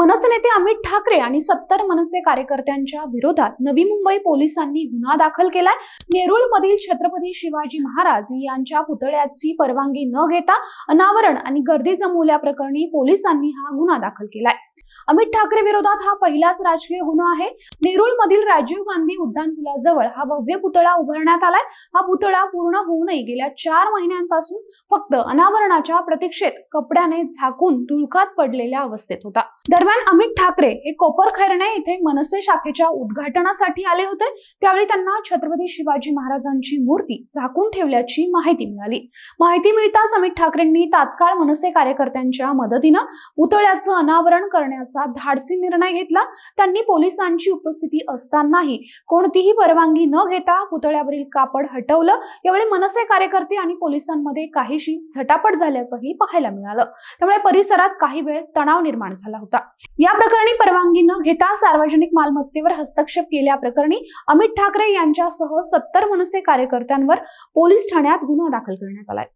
मनसे नेते अमित ठाकरे आणि 70 मनसे कार्यकर्त्यांच्या विरोधात नवी मुंबई पोलिसांनी गुन्हा दाखल केलाय। नेरूळमधील छत्रपती शिवाजी महाराज यांच्या पुतळ्याची परवानगी न घेता अनावरण आणि गर्दी जमवल्याप्रकरणी पोलिसांनी हा गुन्हा दाखल केलाय। अमित ठाकरे विरोधात हा पहिलाच राजकीय गुन्हा आहे। नेरूळमधील राजीव गांधी उड्डाणपुलाजवळ हा भव्य पुतळा उभारण्यात आलाय। हा पुतळा पूर्ण होऊनही गेल्या 4 महिन्यांपासून फक्त अनावरणाच्या प्रतीक्षेत कपड्याने झाकून धुळकात पडलेल्या अवस्थेत होता। दरम्यान अमित ठाकरे हे कोपरखैरणे येथे मनसे शाखेच्या उद्घाटनासाठी आले होते। त्यावेळी त्यांना छत्रपती शिवाजी महाराजांची मूर्ती झाकून ठेवल्याची माहिती मिळाली। माहिती मिळताच अमित ठाकरेंनी तात्काळ मनसे कार्यकर्त्यांच्या मदतीने पुतळ्याचं अनावरण करण्याचा धाडसी निर्णय घेतला। त्यांनी पोलिसांची उपस्थिती असतानाही कोणतीही परवानगी न घेता पुतळ्यावरील कापड हटवलं। यावेळी मनसे कार्यकर्ते आणि पोलिसांमध्ये काहीशी झटापट झाल्याचंही पाहायला मिळालं। त्यामुळे परिसरात काही वेळ तणाव निर्माण झाला होता। या प्रकरणी परवानगी न घेता सार्वजनिक मालमत्तेवर हस्तक्षेप केल्याप्रकरणी अमित ठाकरे यांच्यासह 70 मनसे कार्यकर्त्यांवर पोलीस ठाण्यात गुन्हा दाखल करण्यात आलाय।